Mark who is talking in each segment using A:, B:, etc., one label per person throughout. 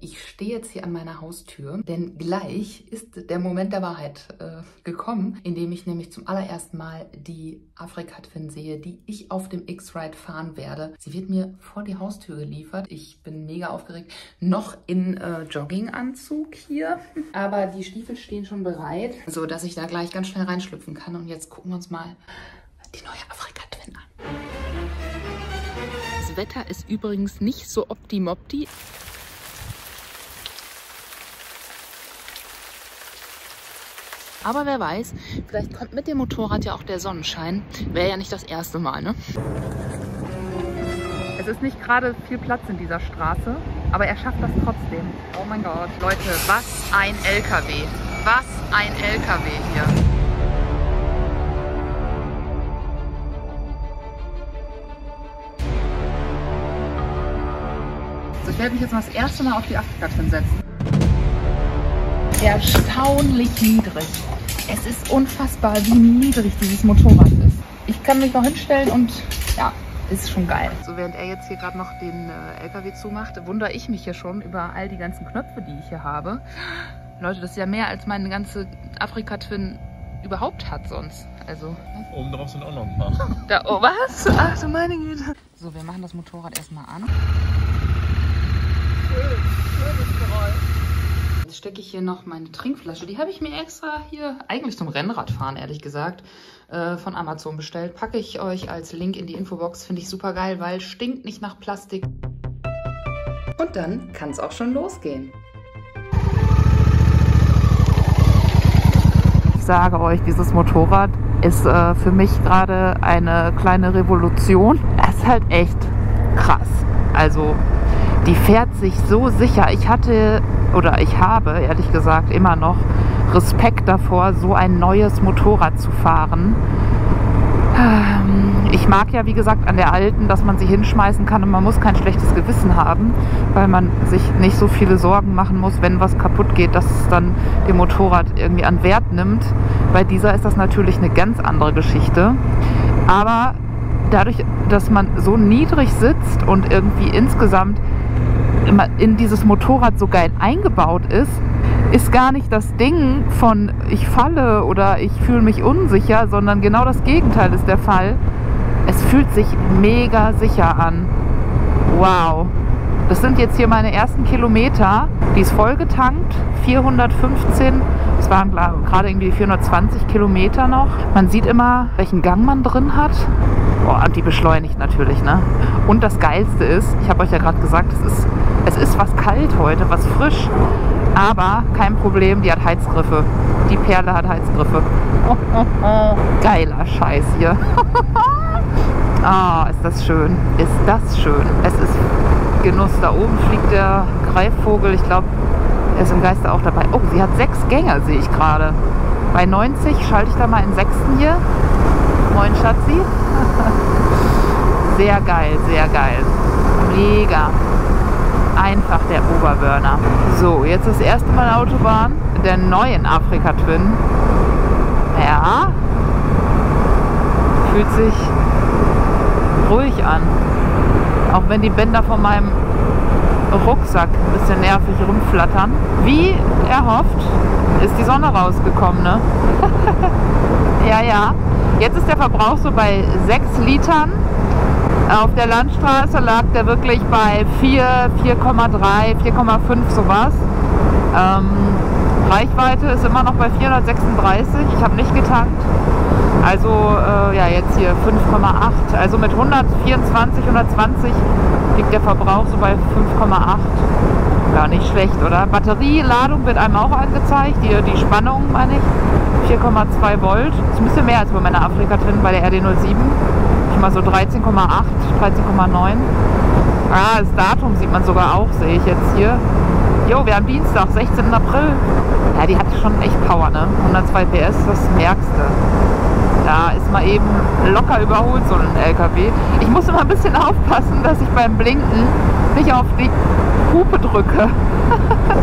A: Ich stehe jetzt hier an meiner Haustür, denn gleich ist der Moment der Wahrheit gekommen, in dem ich nämlich zum allerersten Mal die Afrika Twin sehe, die ich auf dem X-Ride fahren werde. Sie wird mir vor die Haustür geliefert. Ich bin mega aufgeregt. Noch in Jogginganzug hier, aber die Stiefel stehen schon bereit, so dass ich da gleich ganz schnell reinschlüpfen kann. Und jetzt gucken wir uns mal die neue Afrika Twin an. Das Wetter ist übrigens nicht so optimopti. Aber wer weiß, vielleicht kommt mit dem Motorrad ja auch der Sonnenschein. Wäre ja nicht das erste Mal, ne? Es ist nicht gerade viel Platz in dieser Straße, aber er schafft das trotzdem. Oh mein Gott, Leute, was ein LKW. Was ein LKW hier. So, ich werde mich jetzt mal das erste Mal auf die Afrika Twin setzen. Erstaunlich niedrig. Es ist unfassbar, wie niedrig dieses Motorrad ist. Ich kann mich noch hinstellen und ja, ist schon geil. So, während er jetzt hier gerade noch den LKW zumacht, wundere ich mich hier schon über all die ganzen Knöpfe, die ich hier habe. Leute, das ist ja mehr, als meine ganze Afrika Twin überhaupt hat sonst. Also,
B: oben drauf sind auch noch ein paar.
A: Da, oh, was? Ach du meine Güte. So, wir machen das Motorrad erstmal an. Schönes Geräusch. Jetzt stecke ich hier noch meine Trinkflasche. Die habe ich mir extra hier, eigentlich zum Rennradfahren, ehrlich gesagt, von Amazon bestellt. Packe ich euch als Link in die Infobox. Finde ich super geil, weil stinkt nicht nach Plastik. Und dann kann es auch schon losgehen. Ich sage euch, dieses Motorrad ist für mich gerade eine kleine Revolution. Es ist halt echt krass. Also, die fährt sich so sicher. Ich habe, ehrlich gesagt, immer noch Respekt davor, so ein neues Motorrad zu fahren. Ich mag ja, wie gesagt, an der alten, dass man sie hinschmeißen kann und man muss kein schlechtes Gewissen haben, weil man sich nicht so viele Sorgen machen muss, wenn was kaputt geht, dass es dann dem Motorrad irgendwie an Wert nimmt. Bei dieser ist das natürlich eine ganz andere Geschichte. Aber dadurch, dass man so niedrig sitzt und irgendwie insgesamt in dieses Motorrad so geil eingebaut ist gar nicht das Ding von ich falle oder ich fühle mich unsicher, sondern genau das Gegenteil ist der Fall. Es fühlt sich mega sicher an. Wow. Das sind jetzt hier meine ersten Kilometer. Die ist vollgetankt, 415. Es waren gerade irgendwie 420 Kilometer noch. Man sieht immer, welchen Gang man drin hat. Boah, und die beschleunigt natürlich, ne? Und das Geilste ist, ich habe euch ja gerade gesagt, es ist was kalt heute, was frisch. Aber kein Problem, die hat Heizgriffe. Die Perle hat Heizgriffe. Geiler Scheiß hier. Ah, ist das schön. Ist das schön. Es ist Genuss. Da oben fliegt der Greifvogel. Ich glaube, er ist im Geiste auch dabei. Oh, sie hat 6 Gänge, sehe ich gerade. Bei 90 schalte ich da mal in 6. hier. Moin, Schatzi. Sehr geil, sehr geil. Mega. Einfach der Oberburner. So, jetzt das erste Mal Autobahn der neuen Afrika Twin. Ja. Fühlt sich ruhig an. Auch wenn die Bänder von meinem Rucksack ein bisschen nervig rumflattern. Wie erhofft ist die Sonne rausgekommen, ne? Ja, ja. Jetzt ist der Verbrauch so bei 6 Litern. Auf der Landstraße lag der wirklich bei 4, 4,3, 4,5 sowas. Reichweite ist immer noch bei 436. Ich habe nicht getankt. Also ja, jetzt hier 5,8. Also mit 124, 120 liegt der Verbrauch so bei 5,8. Gar nicht schlecht, oder? Batterieladung wird einem auch angezeigt. Die Spannung, meine ich. 4,2 Volt. Das ist ein bisschen mehr als bei meiner Afrika Twin, bei der RD07. Mal so 13,8, 13,9. Ah, das Datum sieht man sogar auch, sehe ich jetzt hier. Jo, wir haben Dienstag, 16. April. Ja, die hat schon echt Power, ne? 102 PS, das merkst du. Da ist mal eben locker überholt, so ein LKW. Ich muss immer ein bisschen aufpassen, dass ich beim Blinken nicht auf die Hupe drücke.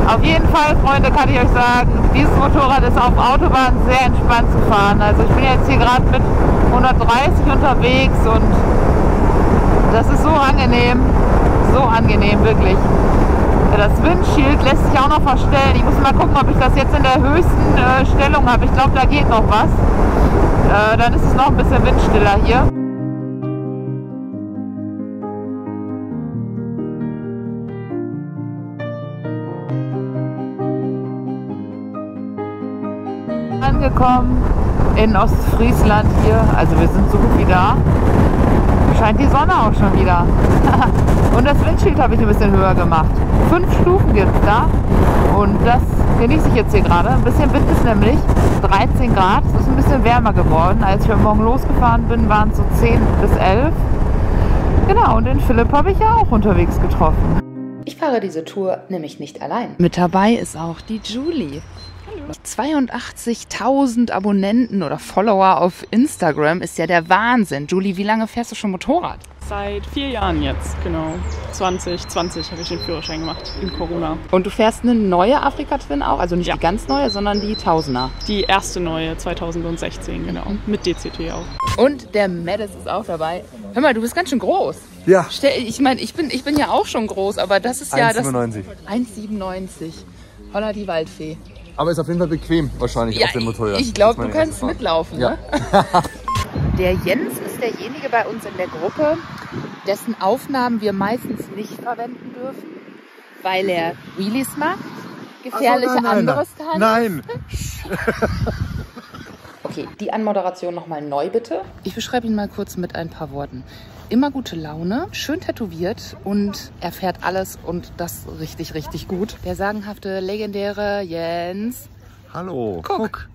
A: Auf jeden Fall, Freunde, kann ich euch sagen, dieses Motorrad ist auf Autobahn sehr entspannt zu fahren. Also ich bin jetzt hier gerade mit 130 unterwegs und das ist so angenehm, wirklich. Ja, das Windschild lässt sich auch noch verstellen. Ich muss mal gucken, ob ich das jetzt in der höchsten Stellung habe. Ich glaube, da geht noch was. Dann ist es noch ein bisschen windstiller hier. Angekommen in Ostfriesland hier. Also wir sind so gut wie da. Scheint die Sonne auch schon wieder. Und das Windschild habe ich ein bisschen höher gemacht. 5 Stufen gibt es da. Und das genieße ich jetzt hier gerade. Ein bisschen Wind ist nämlich 13 Grad. Es ist ein bisschen wärmer geworden. Als ich heute Morgen losgefahren bin, waren es so 10 bis 11. Genau, und den Philipp habe ich ja auch unterwegs getroffen.
C: Ich fahre diese Tour nämlich nicht allein.
A: Mit dabei ist auch die Julie. 82.000 Abonnenten oder Follower auf Instagram ist ja der Wahnsinn. Julie, wie lange fährst du schon Motorrad?
D: Seit 4 Jahren jetzt, genau. 2020 habe ich den Führerschein gemacht, in Corona.
A: Und du fährst eine neue Afrika Twin auch? Also nicht
D: Ja.
A: die ganz neue, sondern die Tausender.
D: Die erste neue, 2016, genau. Mit DCT auch.
A: Und der Maddis ist auch dabei. Hör mal, du bist ganz schön groß.
E: Ja.
A: Ich meine, ich bin ja auch schon groß, aber das ist ja das...
E: 1,97.
A: 1,97. Holla die Waldfee.
E: Aber ist auf jeden Fall bequem wahrscheinlich auf dem Motorrad.
A: Ich glaube,
E: Das
A: du
E: ist meine
A: kannst
E: erste
A: mitlaufen.
E: Ja.
A: Ne? Der Jens ist derjenige bei uns in der Gruppe, dessen Aufnahmen wir meistens nicht verwenden dürfen, weil er Wheelies macht, gefährliche andere Stunts.
E: Nein!
C: Okay, die Anmoderation nochmal neu bitte.
A: Ich beschreibe ihn mal kurz mit ein paar Worten. Immer gute Laune, schön tätowiert und er fährt alles und das richtig, richtig gut. Der sagenhafte, legendäre Jens.
E: Hallo.
A: Guck.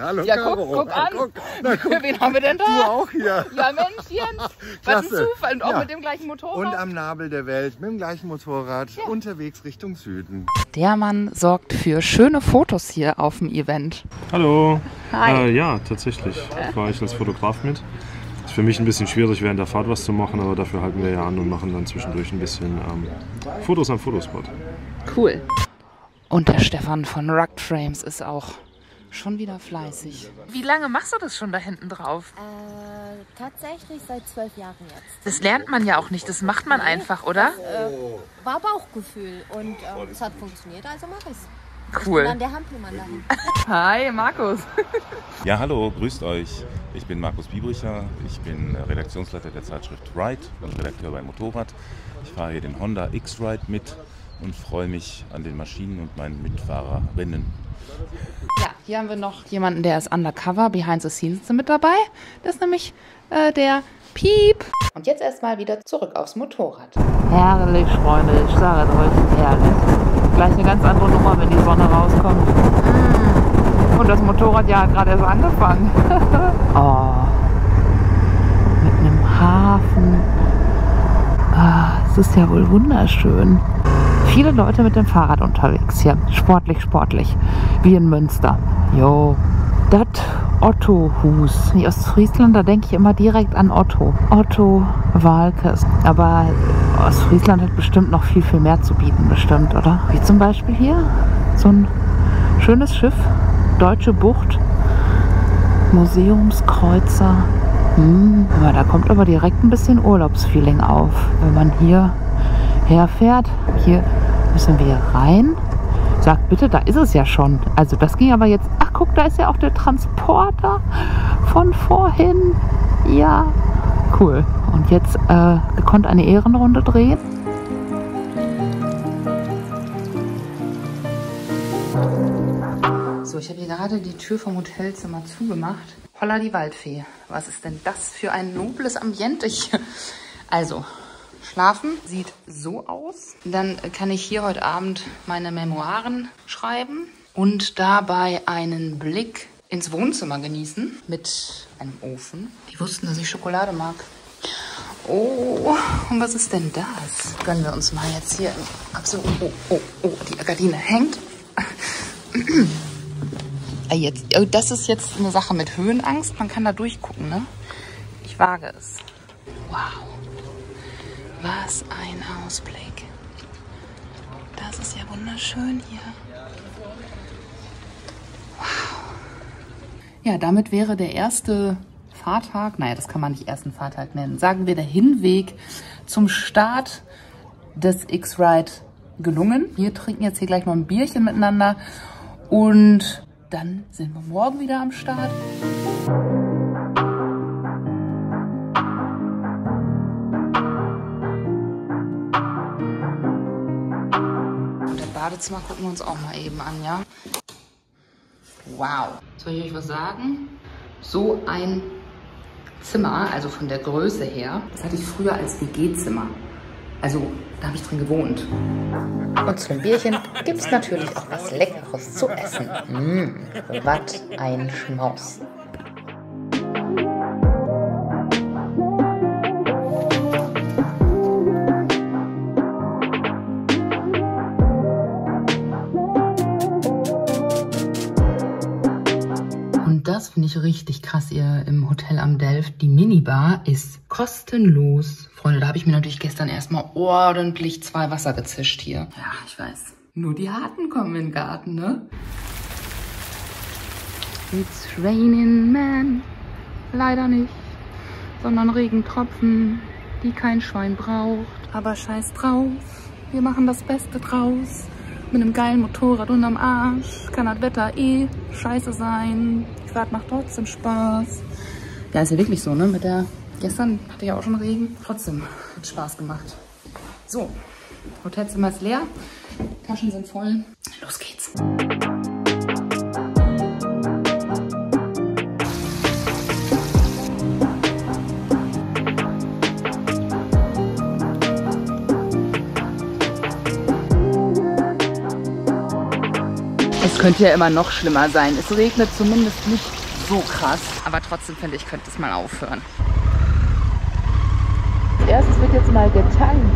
E: Hallo,
A: Ja,
E: Caro.
A: guck an.
E: Na, guck.
A: Wen haben wir denn da?
E: Du auch hier.
A: Ja, Mensch, Jens. Was ein
E: Klasse.
A: Zufall. Und auch
E: Ja.
A: mit dem gleichen Motorrad.
E: Und am Nabel der Welt mit dem gleichen Motorrad unterwegs Richtung Süden.
A: Der Mann sorgt für schöne Fotos hier auf dem Event.
B: Hallo.
A: Hi.
B: Ja, tatsächlich fahre ich als Fotograf mit. Ist für mich ein bisschen schwierig, während der Fahrt was zu machen, aber dafür halten wir ja an und machen dann zwischendurch ein bisschen Fotos am Fotospot.
A: Cool. Und der Stefan von Rugged Frames ist auch schon wieder fleißig. Wie lange machst du das schon da hinten drauf?
F: Tatsächlich seit 12 Jahren jetzt.
A: Das lernt man ja auch nicht, das macht man einfach, oder?
F: War Bauchgefühl und es hat funktioniert, also mach ich's.
A: Cool.
F: Dann der Hampelmann dahin.
A: Hi, Markus.
G: Ja, hallo, grüßt euch. Ich bin Markus Biebricher. Ich bin Redaktionsleiter der Zeitschrift Ride und Redakteur bei Motorrad. Ich fahre hier den Honda X-Ride mit und freue mich an den Maschinen und meinen Mitfahrerinnen.
A: Ja, hier haben wir noch jemanden, der ist undercover, behind the scenes mit dabei. Das ist nämlich der Piep.
C: Und jetzt erstmal wieder zurück aufs Motorrad.
A: Herrlich, Freunde, ich sage es euch, herrlich. Gleich eine ganz andere Nummer, wenn die Sonne rauskommt. Und das Motorrad ja hat gerade erst angefangen. Oh, mit einem Hafen. Ah, es ist ja wohl wunderschön. Viele Leute mit dem Fahrrad unterwegs hier. Sportlich, sportlich. Wie in Münster. Jo. Das Otto-Hus. In Ostfriesland, da denke ich immer direkt an Otto. Otto Walkes. Aber Ostfriesland hat bestimmt noch viel, viel mehr zu bieten, bestimmt, oder? Wie zum Beispiel hier. So ein schönes Schiff. Deutsche Bucht. Museumskreuzer. Aber da kommt aber direkt ein bisschen Urlaubsfeeling auf, wenn man hier herfährt. Hier müssen wir rein. Sagt bitte, da ist es ja schon. Also das ging aber jetzt... Ach guck, da ist ja auch der Transporter von vorhin. Ja, cool. Und jetzt gekonnt eine Ehrenrunde drehen. So, ich habe hier gerade die Tür vom Hotelzimmer zugemacht. Holla die Waldfee. Was ist denn das für ein nobles Ambiente hier? Also, schlafen sieht so aus. Dann kann ich hier heute Abend meine Memoiren schreiben und dabei einen Blick ins Wohnzimmer genießen mit einem Ofen. Die wussten, dass ich Schokolade mag. Oh, und was ist denn das? Gönnen wir uns mal jetzt hier. Oh, die Gardine hängt. Das ist jetzt eine Sache mit Höhenangst. Man kann da durchgucken, ne? Ich wage es. Wow. Was ein Ausblick. Das ist ja wunderschön hier. Wow. Ja, damit wäre der erste Fahrtag, naja, das kann man nicht ersten Fahrtag nennen, sagen wir der Hinweg zum Start des X-Ride gelungen. Wir trinken jetzt hier gleich noch ein Bierchen miteinander und dann sind wir morgen wieder am Start. Und das Badezimmer gucken wir uns auch mal eben an, ja? Wow. Soll ich euch was sagen? So ein Zimmer, also von der Größe her, das hatte ich früher als WG-Zimmer. Also, da habe ich drin gewohnt.
C: Und zu dem Bierchen gibt es natürlich auch was Leckeres zu essen. Was ein Schmaus.
A: Das finde ich richtig krass hier im Hotel am Delft. Die Minibar ist kostenlos. Freunde, da habe ich mir natürlich gestern erstmal ordentlich 2 Wasser gezischt hier. Ja, ich weiß. Nur die Harten kommen in den Garten, ne? It's raining, man. Leider nicht. Sondern Regentropfen, die kein Schwein braucht. Aber scheiß drauf. Wir machen das Beste draus. Mit einem geilen Motorrad unterm Arsch. Kann das Wetter eh scheiße sein. Die Fahrt macht trotzdem Spaß. Ja, ist ja wirklich so, ne? Mit der... Gestern hatte ich auch schon Regen. Trotzdem hat Spaß gemacht. So, Hotelzimmer ist leer. Taschen sind voll. Los geht's. Es könnte ja immer noch schlimmer sein. Es regnet zumindest nicht so krass. Aber trotzdem finde ich, könnte es mal aufhören. Als erstes wird jetzt mal getankt.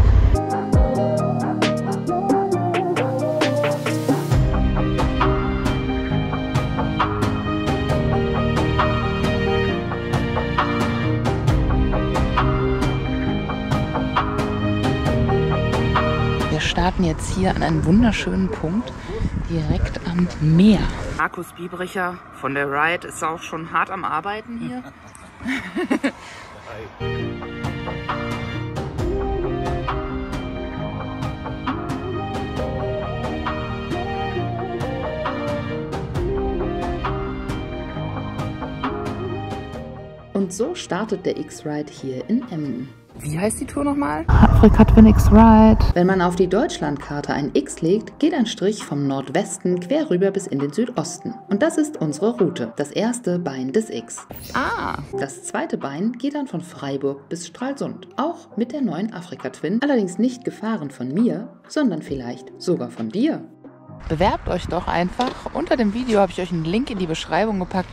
A: Wir starten jetzt hier an einem wunderschönen Punkt. Direkt am Meer. Markus Biebricher von der Ride ist auch schon hart am Arbeiten hier.
C: Und so startet der X-Ride hier in Emden.
A: Wie heißt die Tour nochmal?
C: Afrika Twin X-Ride. Wenn man auf die Deutschlandkarte ein X legt, geht ein Strich vom Nordwesten quer rüber bis in den Südosten. Und das ist unsere Route. Das erste Bein des X. Das zweite Bein geht dann von Freiburg bis Stralsund. Auch mit der neuen Afrika Twin. Allerdings nicht gefahren von mir, sondern vielleicht sogar von dir.
A: Bewerbt euch doch einfach. Unter dem Video habe ich euch einen Link in die Beschreibung gepackt.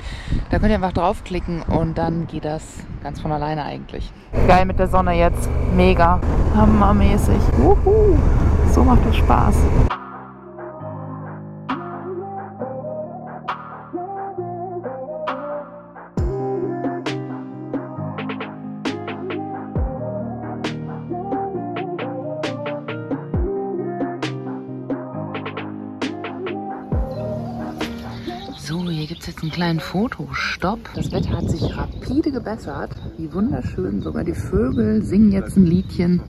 A: Da könnt ihr einfach draufklicken und dann geht das ganz von alleine eigentlich. Geil mit der Sonne jetzt. Mega. Hammermäßig. Wuhu. So macht es Spaß. So, hier gibt es jetzt einen kleinen Fotostopp. Das Wetter hat sich rapide gebessert. Wie wunderschön. Sogar die Vögel singen jetzt ein Liedchen.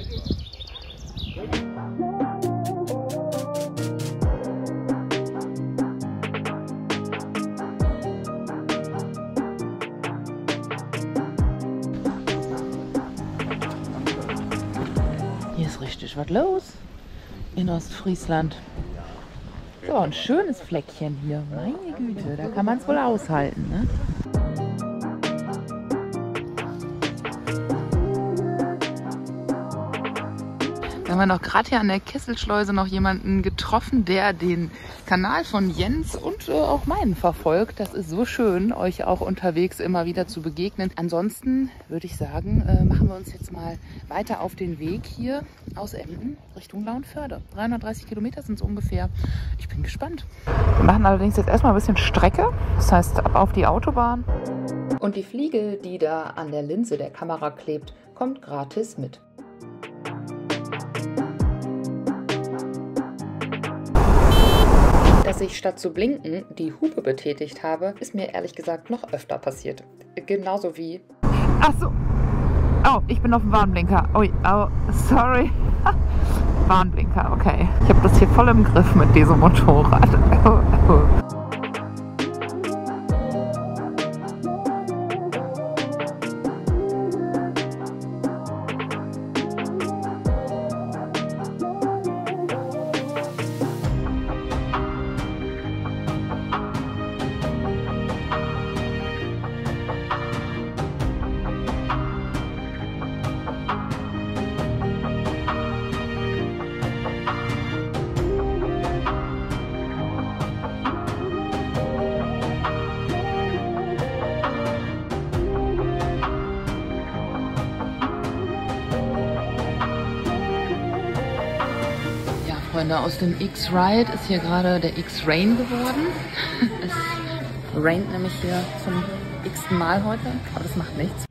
A: Hier ist richtig was los in Ostfriesland. So, ein schönes Fleckchen hier. Meine Güte, da kann man es wohl aushalten, ne? Da haben wir noch gerade hier an der Kesselschleuse noch jemanden getroffen, der den Kanal von Jens und auch meinen verfolgt. Das ist so schön, euch auch unterwegs immer wieder zu begegnen. Ansonsten würde ich sagen, machen wir uns jetzt mal weiter auf den Weg hier aus Emden Richtung Lauenförde. 330 Kilometer sind es ungefähr. Ich bin gespannt. Wir machen allerdings jetzt erstmal ein bisschen Strecke. Das heißt, ab auf die Autobahn.
C: Und die Fliege, die da an der Linse der Kamera klebt, kommt gratis mit. Dass ich statt zu blinken die Hupe betätigt habe, ist mir ehrlich gesagt noch öfter passiert. Genauso wie...
A: Ach so. Oh, ich bin auf dem Warnblinker. Oh, sorry. Warnblinker, okay. Ich habe das hier voll im Griff mit diesem Motorrad. Freunde, aus dem X-Ride ist hier gerade der X-Rain geworden. Es raint nämlich hier zum x-ten Mal heute, aber das macht nichts.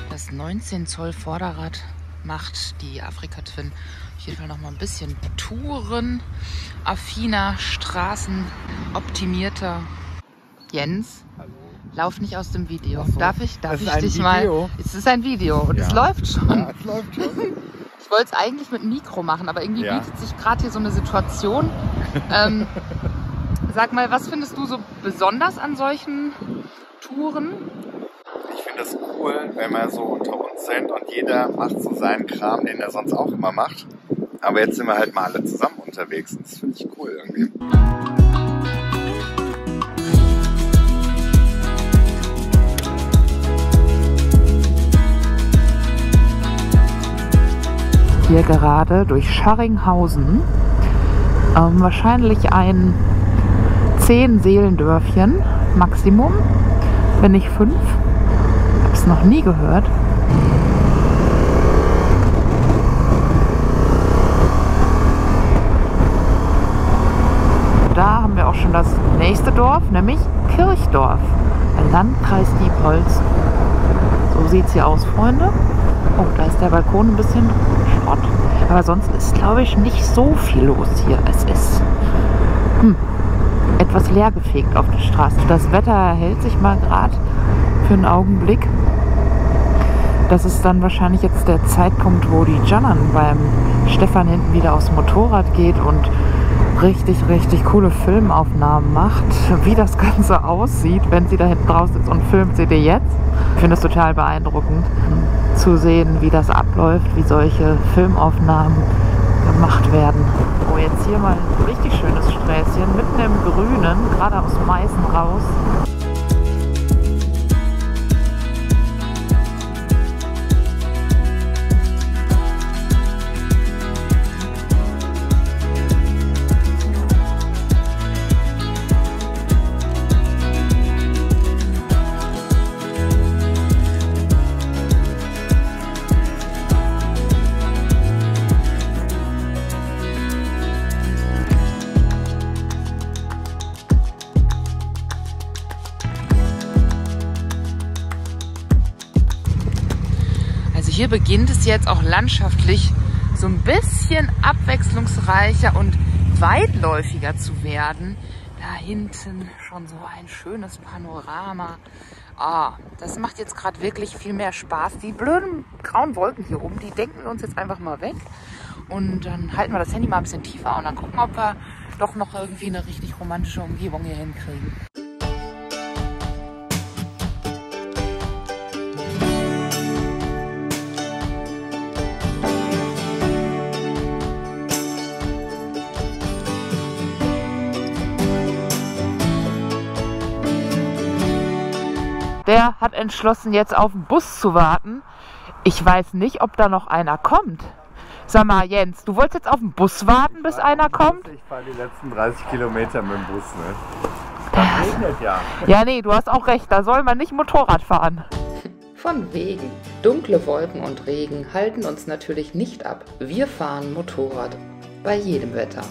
A: Das 19 Zoll Vorderrad macht die Afrika Twin auf jeden Fall noch mal ein bisschen tourenaffiner, straßenoptimierter. Jens, lauf nicht aus dem Video. So. Darf ich dich mal? Es ist ein Video und es läuft schon.
E: Ja, es läuft schon.
A: Ich wollte es eigentlich mit Mikro machen, aber irgendwie bietet sich gerade hier so eine Situation. Sag mal, was findest du so besonders an solchen Touren?
E: Ich finde es cool, wenn wir so unter uns sind und jeder macht so seinen Kram, den er sonst auch immer macht. Aber jetzt sind wir halt mal alle zusammen unterwegs und das finde ich cool irgendwie.
A: Hier gerade durch Scharringhausen, wahrscheinlich ein 10-Seelendörfchen Maximum, wenn nicht 5. Ich habe es noch nie gehört. Da haben wir auch schon das nächste Dorf, nämlich Kirchdorf, Landkreis Diepholz. So sieht es hier aus, Freunde. Oh, da ist der Balkon ein bisschen Schrott. Aber sonst ist, glaube ich, nicht so viel los hier. Es ist etwas leergefegt auf der Straße. Das Wetter hält sich mal gerade für einen Augenblick. Das ist dann wahrscheinlich jetzt der Zeitpunkt, wo die Janan beim Stefan hinten wieder aufs Motorrad geht und richtig, richtig coole Filmaufnahmen macht. Wie das Ganze aussieht, wenn sie da hinten draus sitzt und filmt, seht ihr jetzt. Ich finde es total beeindruckend zu sehen, wie das abläuft, wie solche Filmaufnahmen gemacht werden. Oh, jetzt hier mal ein richtig schönes Sträßchen, mitten im Grünen, gerade aus Meißen raus. Hier beginnt es jetzt auch landschaftlich so ein bisschen abwechslungsreicher und weitläufiger zu werden. Da hinten schon so ein schönes Panorama. Das macht jetzt gerade wirklich viel mehr Spaß. Die blöden grauen Wolken hier oben, die denken wir uns jetzt einfach mal weg. Und dann halten wir das Handy mal ein bisschen tiefer und dann gucken, ob wir doch noch irgendwie eine richtig romantische Umgebung hier hinkriegen. Der hat entschlossen, jetzt auf den Bus zu warten. Ich weiß nicht, ob da noch einer kommt. Sag mal, Jens, du wolltest jetzt auf den Bus warten, bis einer kommt?
E: Ich fahre die letzten 30 Kilometer mit dem Bus, ne? regnet ja.
A: Ja, nee, du hast auch recht, da soll man nicht Motorrad fahren.
C: Von wegen. Dunkle Wolken und Regen halten uns natürlich nicht ab. Wir fahren Motorrad. Bei jedem Wetter.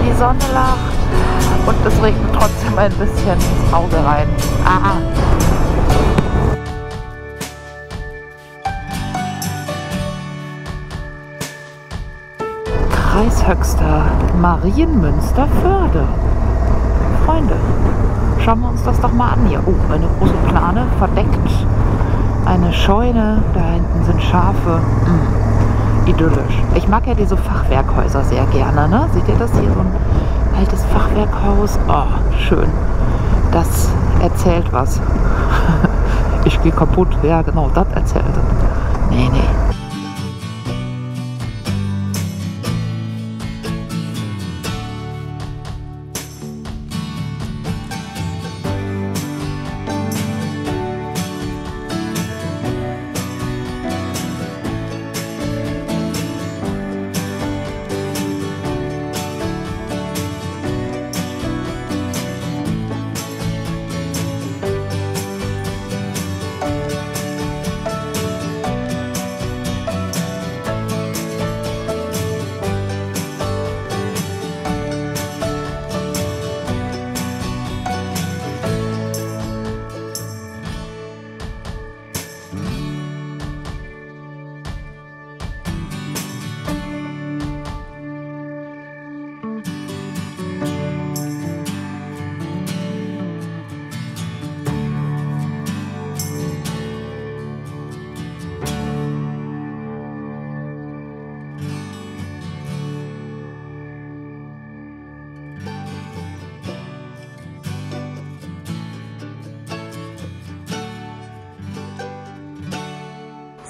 A: Die Sonne lacht und es regnet trotzdem ein bisschen ins Auge rein. Ah. Kreishöchster Marienmünsterförde. Freunde, schauen wir uns das doch mal an hier. Oh, eine große Plane, verdeckt. Eine Scheune, da hinten sind Schafe. Idyllisch. Ich mag ja diese Fachwerkhäuser sehr gerne, ne? Seht ihr das hier? So ein altes Fachwerkhaus. Oh, schön. Das erzählt was. Ich gehe kaputt. Ja, genau, das erzählt es. Nee, nee.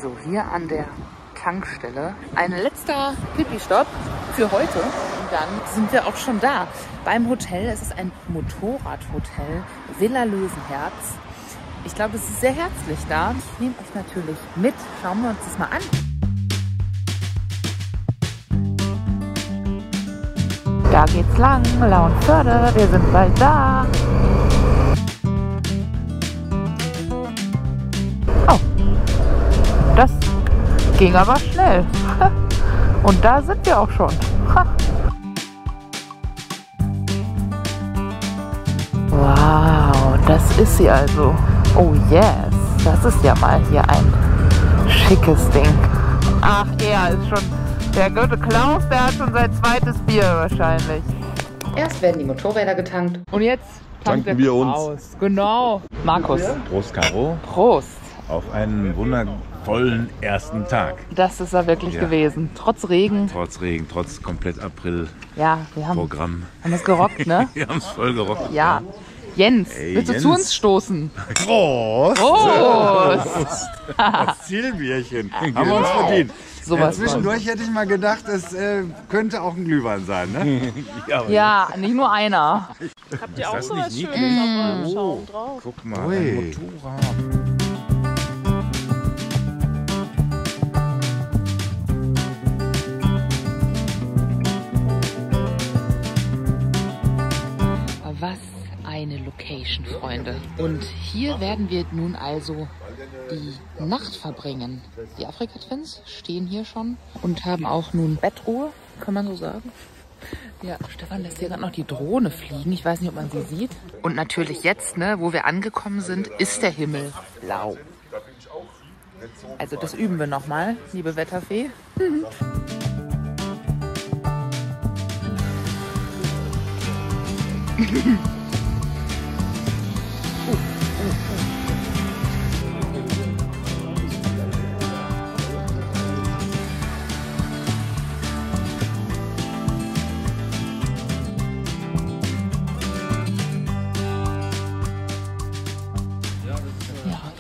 A: So, hier an der Tankstelle. Ein letzter Pipi-Stopp für heute. Und dann sind wir auch schon da. Beim Hotel. Es ist ein Motorradhotel. Villa Löwenherz. Ich glaube, es ist sehr herzlich da. Ich nehme euch natürlich mit. Schauen wir uns das mal an. Da geht's lang. Lauenförde. Wir sind bald da. Das ging aber schnell. Und da sind wir auch schon. Wow, das ist sie also. Oh yes, das ist ja mal hier ein schickes Ding. Ach, er ist schon, der gute Klaus, der hat schon sein zweites Bier wahrscheinlich.
C: Erst werden die Motorräder getankt.
A: Und jetzt tanken wir uns aus. Genau. Markus.
G: Prost, Caro.
A: Prost.
G: Auf einen wundervollen ersten Tag.
A: Das ist er wirklich gewesen. Trotz Regen.
G: Trotz Regen, trotz komplett April.
A: Ja, wir haben es gerockt, ne?
G: Wir haben es voll gerockt.
A: Ja. Jens, willst du zu uns stoßen?
E: Prost!
A: Prost!
E: Das Zielbierchen. Haben wir uns verdient. Zwischendurch hätte ich mal gedacht, es könnte auch ein Glühwein sein, ne?
A: Ja, nicht nur einer.
D: Habt ihr auch so was Schönes auf eurem Schaum drauf?
G: Guck mal, ein Motorrad.
C: Was eine Location, Freunde. Und hier werden wir nun also die Nacht verbringen. Die Afrika-Twins stehen hier schon und haben auch nun Bettruhe, kann man so sagen. Ja, Stefan lässt hier gerade noch die Drohne fliegen. Ich weiß nicht, ob man sie sieht. Und natürlich jetzt, ne, wo wir angekommen sind, ist der Himmel blau. Also das üben wir nochmal, liebe Wetterfee.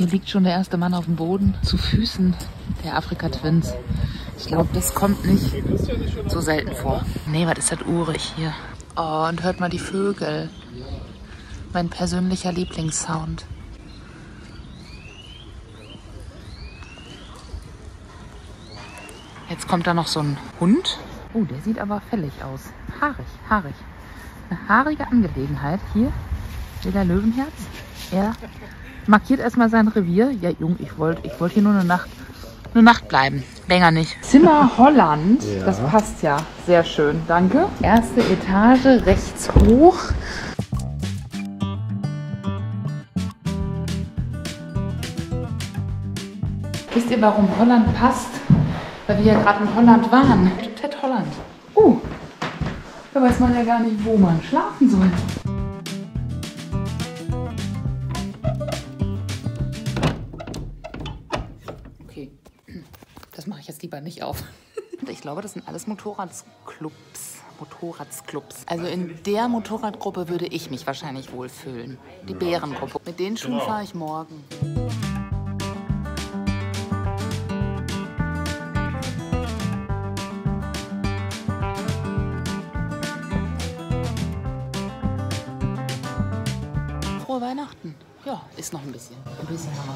A: Hier liegt schon der erste Mann auf dem Boden, zu Füßen der Afrika Twins. Ich glaube, das kommt nicht so selten vor. Nee, was ist das urig hier? Oh, und hört mal die Vögel. Mein persönlicher Lieblingssound. Jetzt kommt da noch so ein Hund. Oh, der sieht aber fällig aus. Haarig, haarig. Eine haarige Angelegenheit. Hier, der Löwenherz. Er markiert erstmal sein Revier. Ja, Jung, ich wollte hier nur eine Nacht bleiben. Länger nicht. Zimmer Holland. Ja. Das passt ja. Sehr schön. Danke. Erste Etage, rechts hoch. Wisst ihr, warum Holland passt? Weil wir ja gerade in Holland waren. Ted Holland. Da weiß man ja gar nicht, wo man schlafen soll. Okay, das mache ich jetzt lieber nicht auf. Ich glaube, das sind alles Motorradsclubs. Also in der Motorradgruppe würde ich mich wahrscheinlich wohlfühlen. Die Bärengruppe. Mit den Schuhen fahre ich morgen. Frohe Weihnachten. Ja, ist noch ein bisschen. Ein bisschen haben wir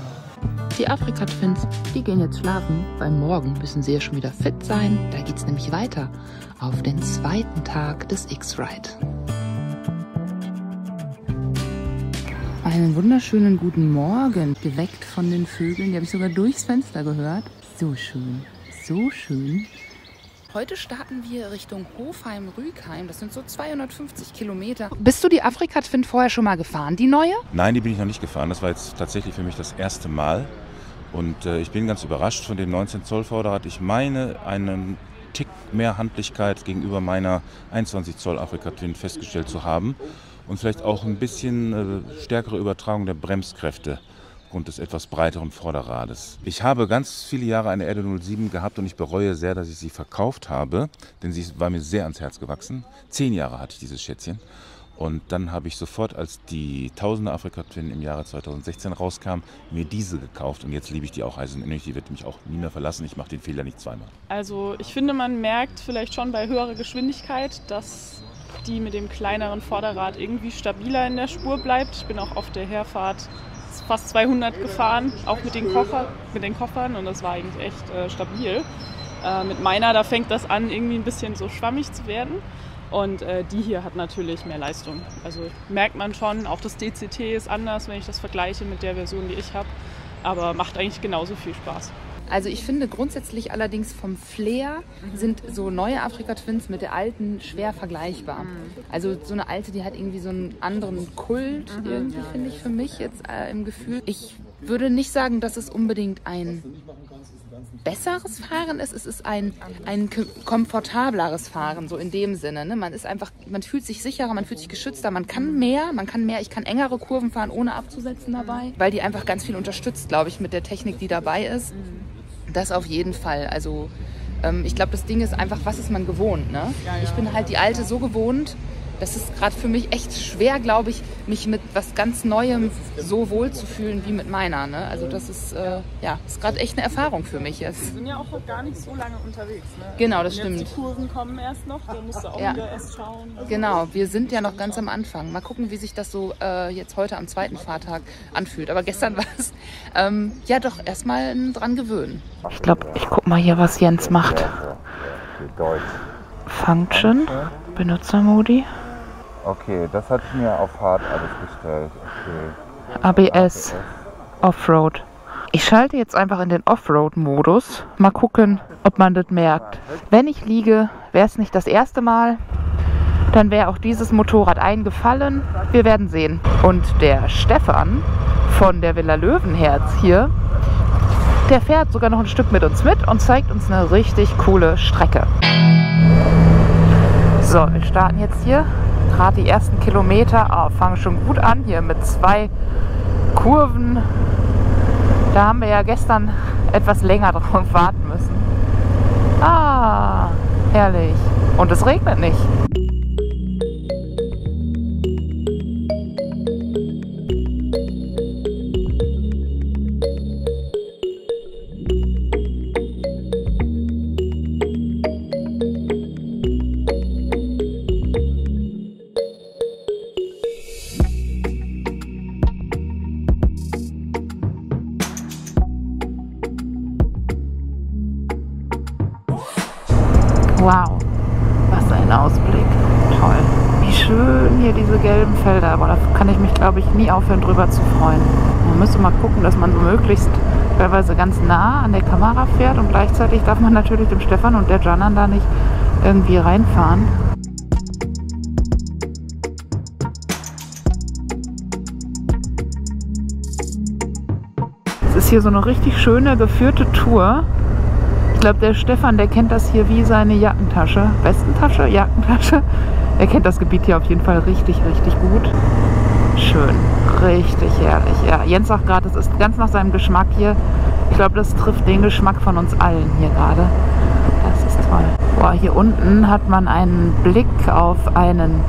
A: noch. Die Afrika Twins, die gehen jetzt schlafen, weil morgen müssen sie ja schon wieder fit sein. Da geht's nämlich weiter auf den zweiten Tag des X-Ride. Einen wunderschönen guten Morgen, geweckt von den Vögeln. Die habe ich sogar durchs Fenster gehört. So schön, so schön. Heute starten wir Richtung Hofheim-Rügheim. Das sind so 250 Kilometer. Bist du die Afrika Twin vorher schon mal gefahren, die neue?
G: Nein, die bin ich noch nicht gefahren. Das war jetzt tatsächlich für mich das erste Mal. Und ich bin ganz überrascht von dem 19 Zoll Vorderrad. Ich meine, einen Tick mehr Handlichkeit gegenüber meiner 21 Zoll Afrika Twin festgestellt zu haben. Und vielleicht auch ein bisschen stärkere Übertragung der Bremskräfte aufgrund des etwas breiteren Vorderrades. Ich habe ganz viele Jahre eine Erde 07 gehabt und ich bereue sehr, dass ich sie verkauft habe, denn sie war mir sehr ans Herz gewachsen. 10 Jahre hatte ich dieses Schätzchen. Und dann habe ich sofort, als die 1000er Afrika Twin im Jahre 2016 rauskam, mir diese gekauft. Und jetzt liebe ich die auch heiß und innig. Die wird mich auch nie mehr verlassen. Ich mache den Fehler nicht zweimal.
D: Also ich finde, man merkt vielleicht schon bei höherer Geschwindigkeit, dass die mit dem kleineren Vorderrad irgendwie stabiler in der Spur bleibt. Ich bin auch auf der Herfahrt fast 200 gefahren, auch mit den Koffern, und das war eigentlich echt stabil. Mit meiner, da fängt das an, irgendwie ein bisschen so schwammig zu werden. Und die hier hat natürlich mehr Leistung. Also merkt man schon, auch das DCT ist anders, wenn ich das vergleiche mit der Version, die ich habe. Aber macht eigentlich genauso viel Spaß.
A: Also ich finde grundsätzlich allerdings vom Flair sind so neue Afrika Twins mit der alten schwer vergleichbar. Also so eine alte, die hat irgendwie so einen anderen Kult irgendwie, finde ich, für mich jetzt im Gefühl. Ich würde nicht sagen, dass es unbedingt ein besseres Fahren ist. Es ist ein komfortableres Fahren, so in dem Sinne. Ne? Man ist einfach, man fühlt sich sicherer, man fühlt sich geschützter, man kann mehr, ich kann engere Kurven fahren, ohne abzusetzen dabei, weil die einfach ganz viel unterstützt, glaube ich, mit der Technik, die dabei ist. Das auf jeden Fall. Also ich glaube, das Ding ist einfach, was ist man gewohnt? Ne? Ich bin halt die alte so gewohnt, das ist gerade für mich echt schwer, glaube ich, mich mit was ganz Neuem so wohl zu fühlen wie mit meiner. Ne? Also das ist, ist gerade echt eine Erfahrung für mich jetzt.
D: Wir sind ja auch noch gar nicht so lange unterwegs. Ne?
A: Genau, das stimmt.
D: Die Kurven kommen erst noch, da musst du auch wieder erst schauen. Also
A: genau, wir sind ja noch ganz am Anfang. Mal gucken, wie sich das so jetzt heute am zweiten Fahrtag anfühlt. Aber gestern war es doch erstmal dran gewöhnen. Ich glaube, ich guck mal hier, was Jens macht. Function, Benutzermodi.
E: Okay, das hatte ich mir auf Hard alles gestellt. Okay.
A: ABS, Offroad. Ich schalte jetzt einfach in den Offroad-Modus. Mal gucken, ob man das merkt. Wenn ich liege, wäre es nicht das erste Mal. Dann wäre auch dieses Motorrad eingefallen. Wir werden sehen. Und der Stefan von der Villa Löwenherz hier, der fährt sogar noch ein Stück mit uns mit und zeigt uns eine richtig coole Strecke. So, wir starten jetzt hier. Gerade die ersten Kilometer fangen schon gut an hier mit 2 Kurven. Da haben wir ja gestern etwas länger drauf warten müssen. Ah, herrlich. Und es regnet nicht. Wow, was ein Ausblick. Toll. Wie schön hier diese gelben Felder. Aber da kann ich mich, glaube ich, nie aufhören, drüber zu freuen. Man müsste mal gucken, dass man so möglichst teilweise ganz nah an der Kamera fährt und gleichzeitig darf man natürlich dem Stefan und der Janan da nicht irgendwie reinfahren. Es ist hier so eine richtig schöne geführte Tour. Ich glaube, der Stefan, der kennt das hier wie seine Jackentasche. Westentasche? Jackentasche? Er kennt das Gebiet hier auf jeden Fall richtig, richtig gut. Schön. Richtig herrlich. Ja, Jens sagt gerade, es ist ganz nach seinem Geschmack hier. Ich glaube, das trifft den Geschmack von uns allen hier gerade. Das ist toll. Boah, hier unten hat man einen Blick auf einen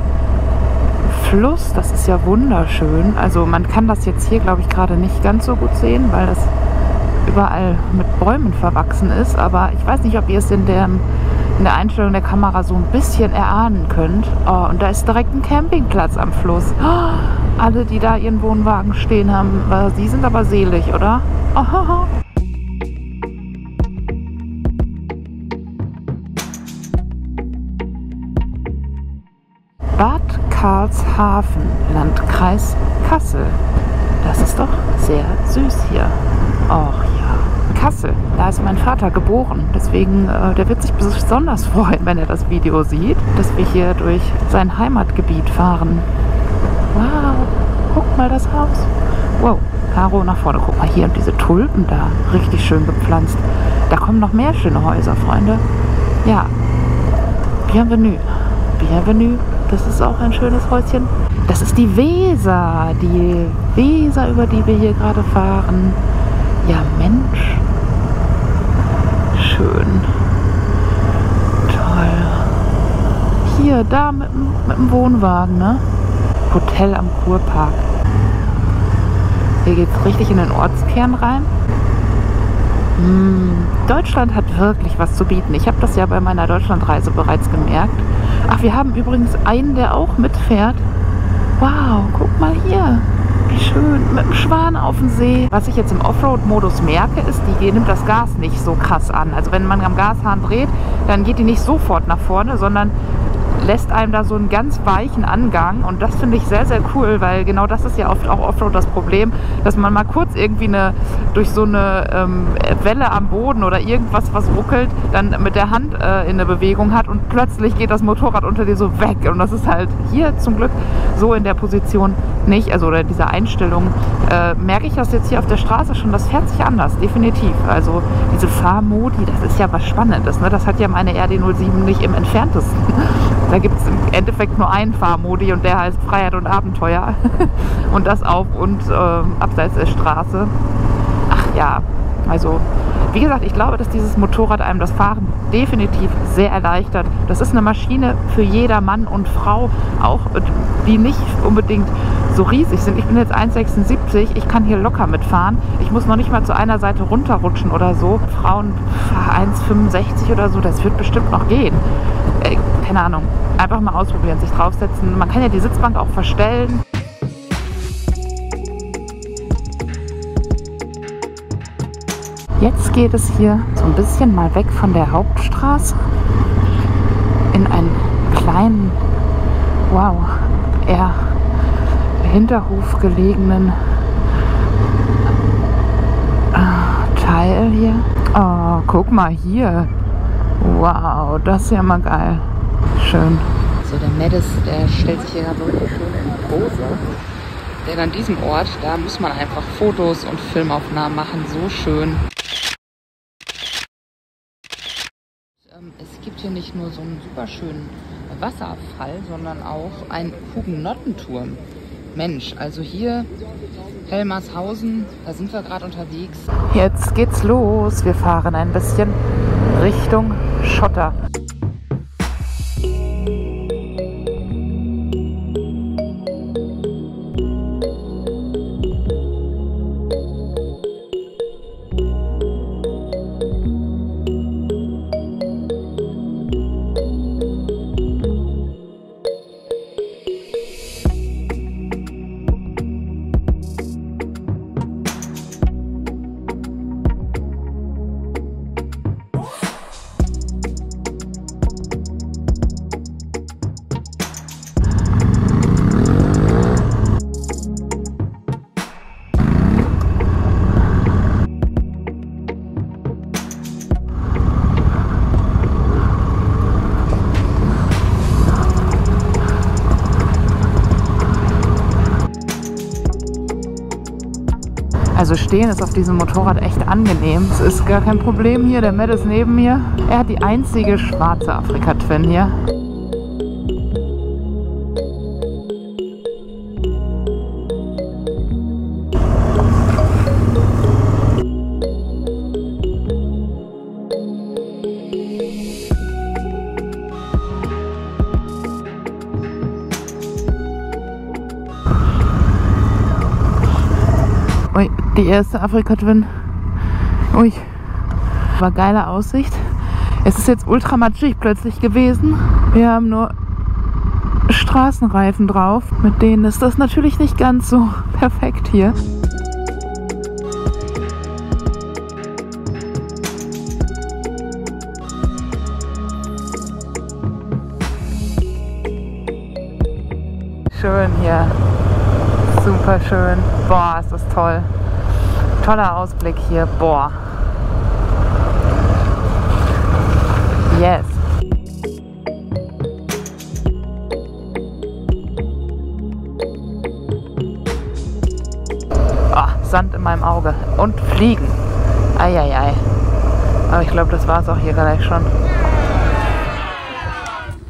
A: Fluss. Das ist ja wunderschön. Also man kann das jetzt hier, glaube ich, gerade nicht ganz so gut sehen, weil das überall mit Bäumen verwachsen ist. Aber ich weiß nicht, ob ihr es in der Einstellung der Kamera so ein bisschen erahnen könnt. Oh, und da ist direkt ein Campingplatz am Fluss. Oh, alle, die da ihren Wohnwagen stehen haben, die sind aber selig, oder? Oh. Bad Karlshafen, Landkreis Kassel. Das ist doch sehr süß hier. Och ja. Kassel, da ist mein Vater geboren. Deswegen, der wird sich besonders freuen, wenn er das Video sieht, dass wir hier durch sein Heimatgebiet fahren. Wow, guck mal das Haus. Wow, Caro, nach vorne. Guck mal hier, diese Tulpen da, richtig schön gepflanzt. Da kommen noch mehr schöne Häuser, Freunde. Ja, bienvenue. Bienvenue, das ist auch ein schönes Häuschen. Das ist die Weser, über die wir hier gerade fahren. Ja, Mensch. Schön. Toll. Hier, da mit dem Wohnwagen, ne? Hotel am Kurpark. Hier geht es richtig in den Ortskern rein. Deutschland hat wirklich was zu bieten. Ich habe das ja bei meiner Deutschlandreise bereits gemerkt. Ach, wir haben übrigens einen, der auch mitfährt. Wow, guck mal hier. Wie schön. Mit dem Schwan auf dem See. Was ich jetzt im Offroad-Modus merke, ist, die nimmt das Gas nicht so krass an. Also wenn man am Gashahn dreht, dann geht die nicht sofort nach vorne, sondern lässt einem da so einen ganz weichen Angang. Und das finde ich sehr, sehr cool, weil genau das ist ja oft auch Offroad das Problem, dass man mal kurz irgendwie durch so eine Welle am Boden oder irgendwas, was ruckelt, dann mit der Hand in eine Bewegung hat und plötzlich geht das Motorrad unter dir so weg. Und das ist halt hier zum Glück so in der Position nicht, also oder in dieser Einstellung, merke ich das jetzt hier auf der Straße schon, das fährt sich anders, definitiv. Also diese Fahrmodi, das ist ja was Spannendes, ne? Das hat ja meine RD07 nicht im entferntesten. Da gibt es im Endeffekt nur einen Fahrmodi und der heißt Freiheit und Abenteuer. Und das auf und abseits der Straße. Ach ja, also wie gesagt, ich glaube, dass dieses Motorrad einem das Fahren definitiv sehr erleichtert. Das ist eine Maschine für jeder Mann und Frau, auch die nicht unbedingt so riesig sind. Ich bin jetzt 1,76, ich kann hier locker mitfahren. Ich muss noch nicht mal zu einer Seite runterrutschen oder so. Frauen 1,65 oder so, das wird bestimmt noch gehen. Keine Ahnung, einfach mal ausprobieren, sich draufsetzen. Man kann ja die Sitzbank auch verstellen. Jetzt geht es hier so ein bisschen mal weg von der Hauptstraße in einen kleinen, wow, eher Hinterhof gelegenen Teil hier. Oh, guck mal hier. Wow, das ist ja mal geil. Schön. So, der Medes, der stellt sich hier gerade wirklich schön in die Pose. Denn an diesem Ort, da muss man einfach Fotos und Filmaufnahmen machen. So schön. Es gibt hier nicht nur so einen super schönen Wasserfall, sondern auch einen Hugenottenturm. Mensch, also hier Helmarshausen, da sind wir gerade unterwegs. Jetzt geht's los. Wir fahren ein bisschen Richtung Schotter. Also stehen ist auf diesem Motorrad echt angenehm. Es ist gar kein Problem hier. Der Matt ist neben mir. Er hat die einzige schwarze Afrika Twin hier. Ui, die erste Afrika Twin. Ui, war geile Aussicht. Es ist jetzt ultra matschig plötzlich gewesen. Wir haben nur Straßenreifen drauf. Mit denen ist das natürlich nicht ganz so perfekt hier. Schön hier. Super schön. Boah, ist das toll. Toller Ausblick hier. Boah. Yes. Oh, Sand in meinem Auge. Und Fliegen. Eieiei. Aber ich glaube, das war es auch hier gleich schon.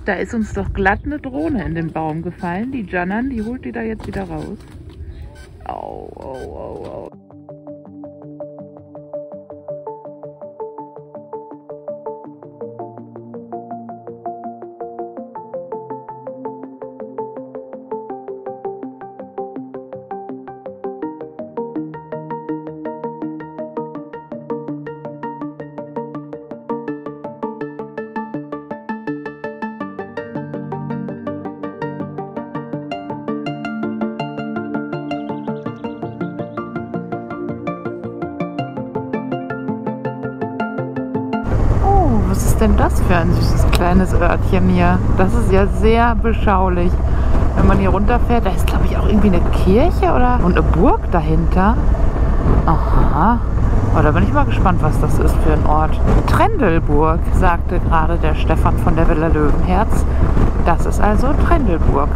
A: Da ist uns doch glatt eine Drohne in den Baum gefallen. Die Janan, die holt die da jetzt wieder raus. Au, au, au, au. Was ist denn das für ein süßes kleines Örtchen hier? Das ist ja sehr beschaulich. Wenn man hier runterfährt, da ist glaube ich auch irgendwie eine Kirche oder und eine Burg dahinter. Aha. Oh, da bin ich mal gespannt, was das ist für ein Ort. Trendelburg, sagte gerade der Stefan von der Villa Löwenherz. Das ist also Trendelburg.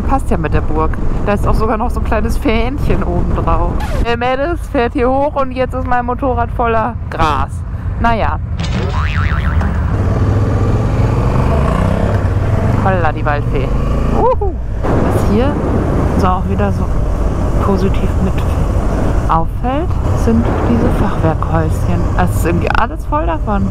A: Passt ja mit der Burg. Da ist auch sogar noch so ein kleines Fähnchen oben drauf. Der Mädels fährt hier hoch und jetzt ist mein Motorrad voller Gras. Naja. Holla, die Waldfee. Was hier so auch wieder so positiv mit auffällt, sind diese Fachwerkhäuschen. Es ist irgendwie alles voll davon.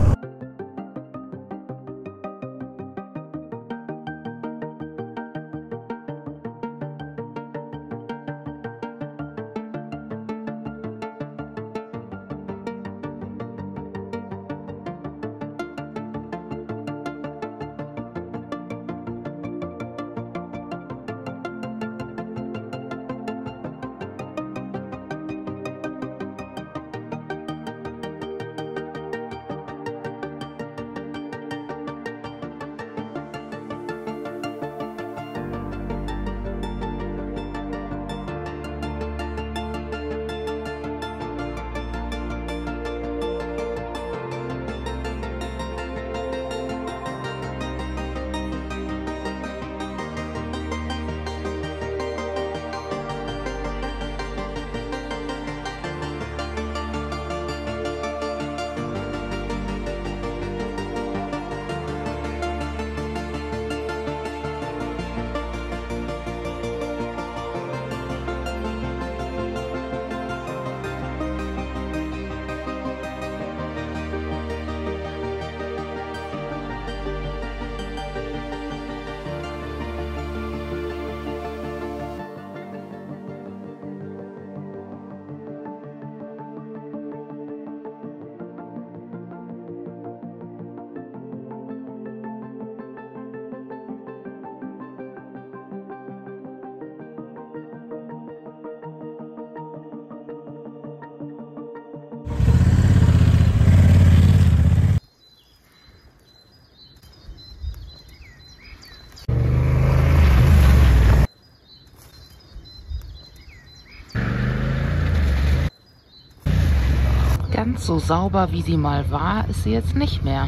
A: Ganz so sauber, wie sie mal war, ist sie jetzt nicht mehr.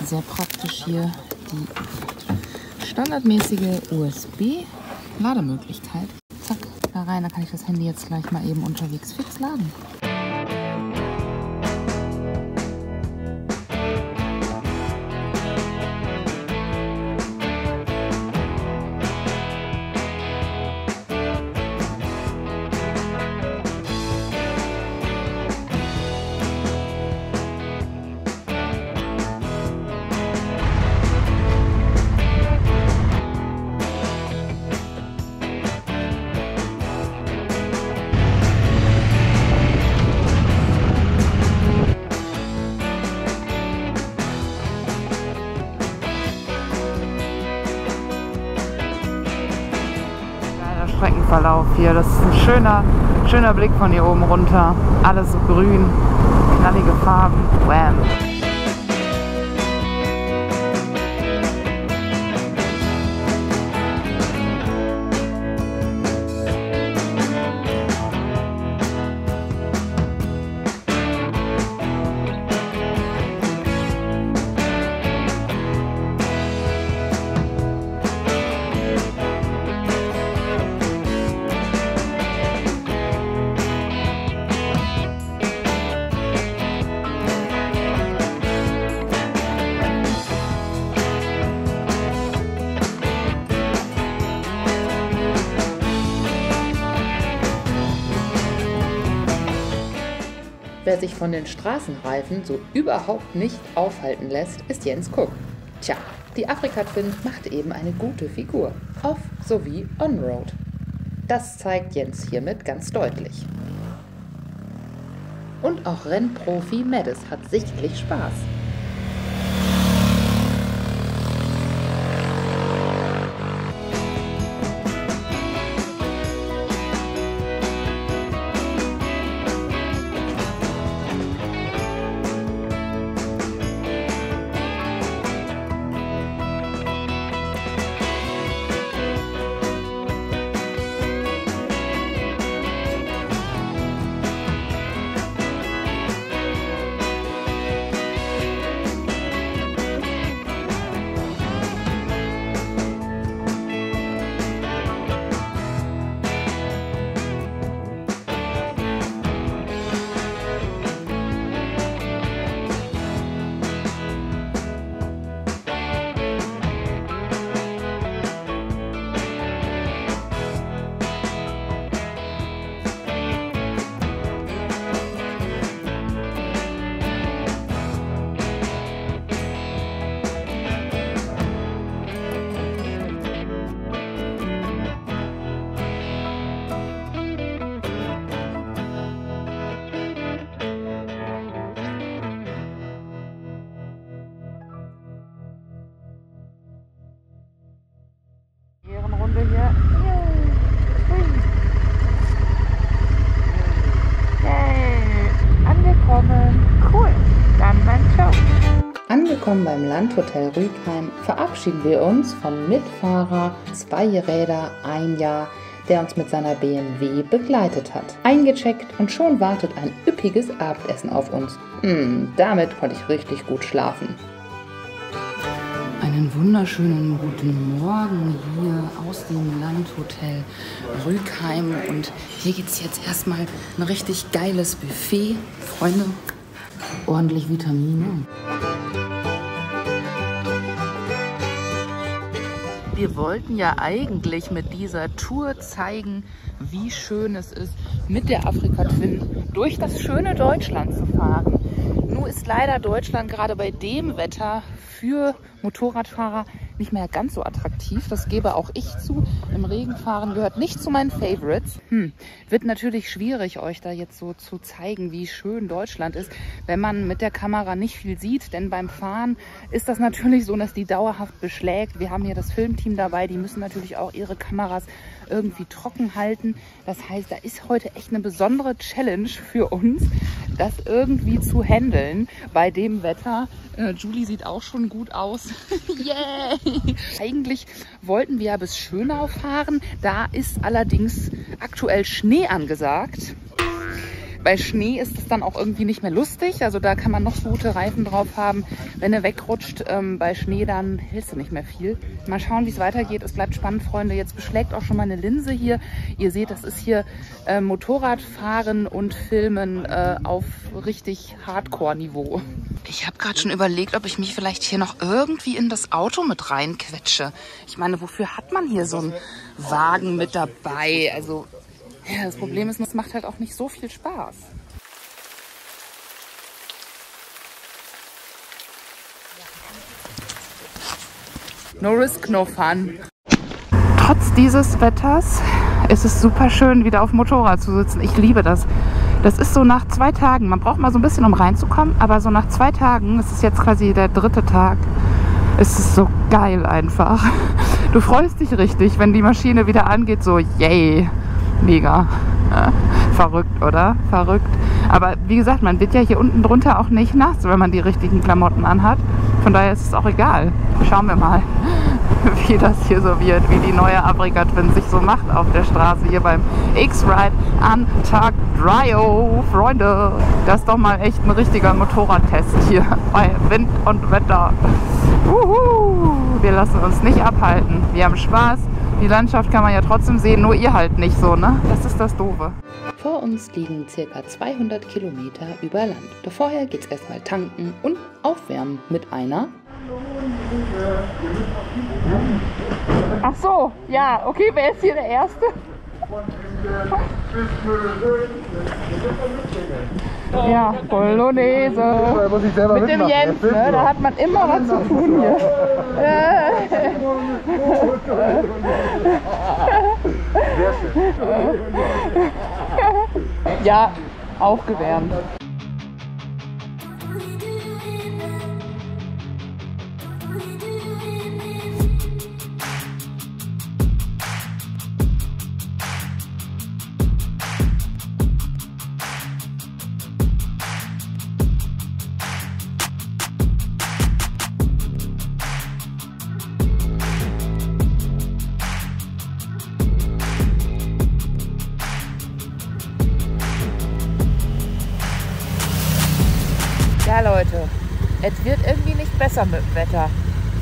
A: Sehr praktisch hier die standardmäßige USB-Lademöglichkeit. Zack, da rein, da kann ich das Handy jetzt gleich mal eben unterwegs fix laden. Streckenverlauf hier. Das ist ein schöner Blick von hier oben runter. Alles so grün, knallige Farben. Wham!
C: Wer sich von den Straßenreifen so überhaupt nicht aufhalten lässt, ist Jens Cook. Tja, die Afrika Twin macht eben eine gute Figur, off sowie on-road. Das zeigt Jens hiermit ganz deutlich. Und auch Rennprofi Medes hat sichtlich Spaß. Hier. Yay! Angekommen. Cool. Dann mein Show. Angekommen beim Landhotel Rügheim verabschieden wir uns vom Mitfahrer, 2 Räder, 1 Jahr, der uns mit seiner BMW begleitet hat. Eingecheckt und schon wartet ein üppiges Abendessen auf uns. Damit konnte ich richtig gut schlafen. Einen wunderschönen guten Morgen hier aus dem Landhotel Rügheim. Und hier gibt es jetzt erstmal ein richtig geiles Buffet. Freunde, ordentlich Vitamine. Wir wollten ja eigentlich mit dieser Tour zeigen, wie schön es ist, mit der Afrika Twin durch das schöne Deutschland zu fahren. Nur ist leider Deutschland gerade bei dem Wetter für Motorradfahrer nicht mehr ganz so attraktiv. Das gebe auch ich zu. Im Regen fahren gehört nicht zu meinen Favorites. Wird natürlich schwierig, euch da jetzt so zu zeigen, wie schön Deutschland ist, wenn man mit der Kamera nicht viel sieht. Denn beim Fahren ist das natürlich so, dass die dauerhaft beschlägt. Wir haben hier das Filmteam dabei, die müssen natürlich auch ihre Kameras irgendwie trocken halten. Das heißt, da ist heute echt eine besondere Challenge für uns, das irgendwie zu handeln bei dem Wetter. Julie sieht auch schon gut aus. Yay! Eigentlich wollten wir ja bis Schönau fahren. Da ist allerdings aktuell Schnee angesagt.
A: bei Schnee ist es dann auch irgendwie nicht mehr lustig. Also da kann man noch so gute Reifen drauf haben. Wenn er wegrutscht bei Schnee, dann hilft es nicht mehr viel. Mal schauen, wie es weitergeht. Es bleibt spannend, Freunde. Jetzt beschlägt auch schon mal eine Linse hier. Ihr seht, das ist hier Motorradfahren und Filmen auf richtig Hardcore-Niveau. Ich habe gerade schon überlegt, ob ich mich vielleicht hier noch irgendwie in das Auto mit reinquetsche. Ich meine, wofür hat man hier so einen Wagen mit dabei? Also ja, das Problem ist, es macht halt auch nicht so viel Spaß. No risk, no fun. Trotz dieses Wetters ist es super schön, wieder auf dem Motorrad zu sitzen. Ich liebe das. Das ist so nach 2 Tagen. Man braucht mal so ein bisschen, um reinzukommen, aber so nach 2 Tagen, es ist jetzt quasi der 3. Tag, ist es so geil einfach. Du freust dich richtig, wenn die Maschine wieder angeht, so yay. Mega. Ja, verrückt, oder? Verrückt. Aber wie gesagt, man wird ja hier unten drunter auch nicht nass, wenn man die richtigen Klamotten anhat. Von daher ist es auch egal. Schauen wir mal, wie das hier so wird, wie die neue Afrika Twin sich so macht auf der Straße hier beim X-Ride Antagryo. Freunde, das ist doch mal echt ein richtiger Motorradtest hier bei Wind und Wetter. Wir lassen uns nicht abhalten. Wir haben Spaß. Die Landschaft kann man ja trotzdem sehen, nur ihr halt nicht so, ne? Das ist das Doofe.
C: Vor uns liegen ca. 200 Kilometer über Land. Doch vorher geht's erstmal tanken und aufwärmen mit einer...
A: Ach so, ja, okay, wer ist hier der Erste? Ja, Polonaise. Mit dem Jens, ne? Da hat man immer was zu tun hier. Ja, aufgewärmt. Ja Leute, es wird irgendwie nicht besser mit dem Wetter.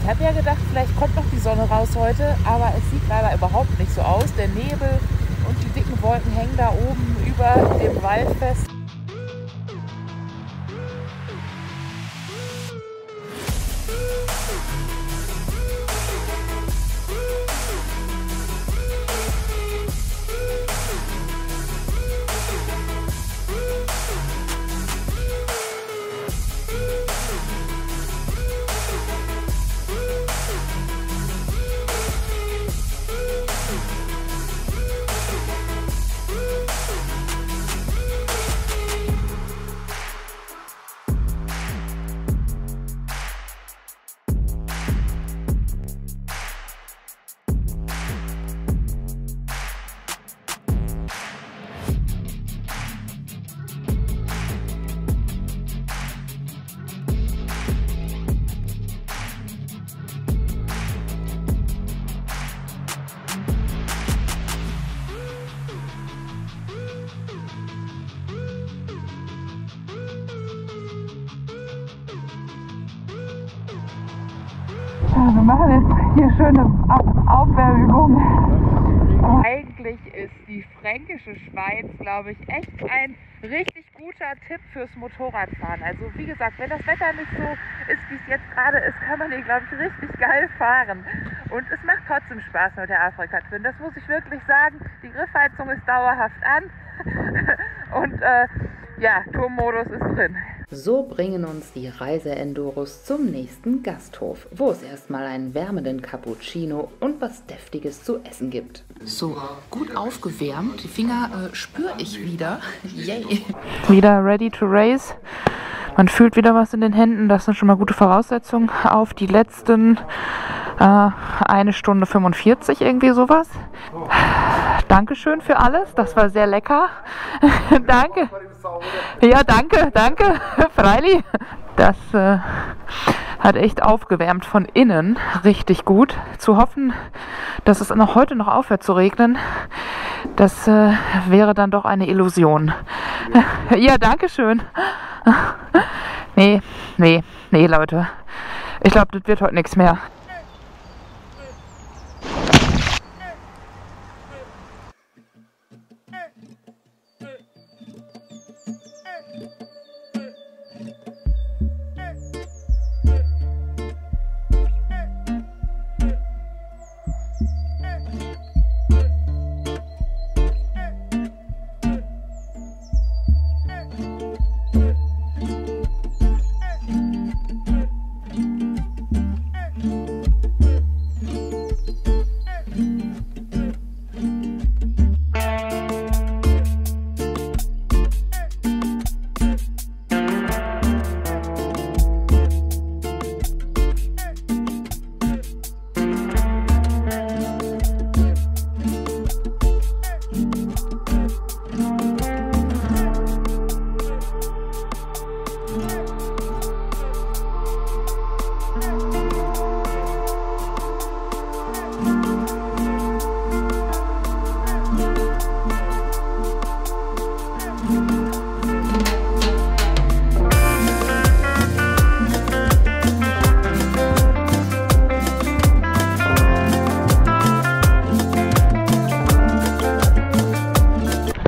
A: Ich habe ja gedacht, vielleicht kommt noch die Sonne raus heute, aber es sieht leider überhaupt nicht so aus. Der Nebel und die dicken Wolken hängen da oben über dem Wald fest. Wir machen jetzt hier schöne Aufwärmübungen. Eigentlich ist die fränkische Schweiz, glaube ich, echt ein richtig guter Tipp fürs Motorradfahren. Also wie gesagt, wenn das Wetter nicht so ist, wie es jetzt gerade ist, kann man hier, glaube ich, richtig geil fahren. Und es macht trotzdem Spaß mit der Afrika Twin. Das muss ich wirklich sagen. Die Griffheizung ist dauerhaft an. Und ja, Turmmodus ist drin.
C: So bringen uns die Reise-Enduros zum nächsten Gasthof, wo es erstmal einen wärmenden Cappuccino und was Deftiges zu essen gibt.
A: So, gut aufgewärmt. Die Finger spüre ich wieder. Yay. Wieder ready to race. Man fühlt wieder was in den Händen. Das sind schon mal gute Voraussetzungen auf die letzten 1 Stunde 45, irgendwie sowas. Dankeschön für alles. Das war sehr lecker. Danke. Ja, danke, danke. Freilich. Das hat echt aufgewärmt von innen. Richtig gut. Zu hoffen, dass es noch heute noch aufhört zu regnen, das wäre dann doch eine Illusion. Ja, danke schön. Nee, Leute. Ich glaube, das wird heute nichts mehr.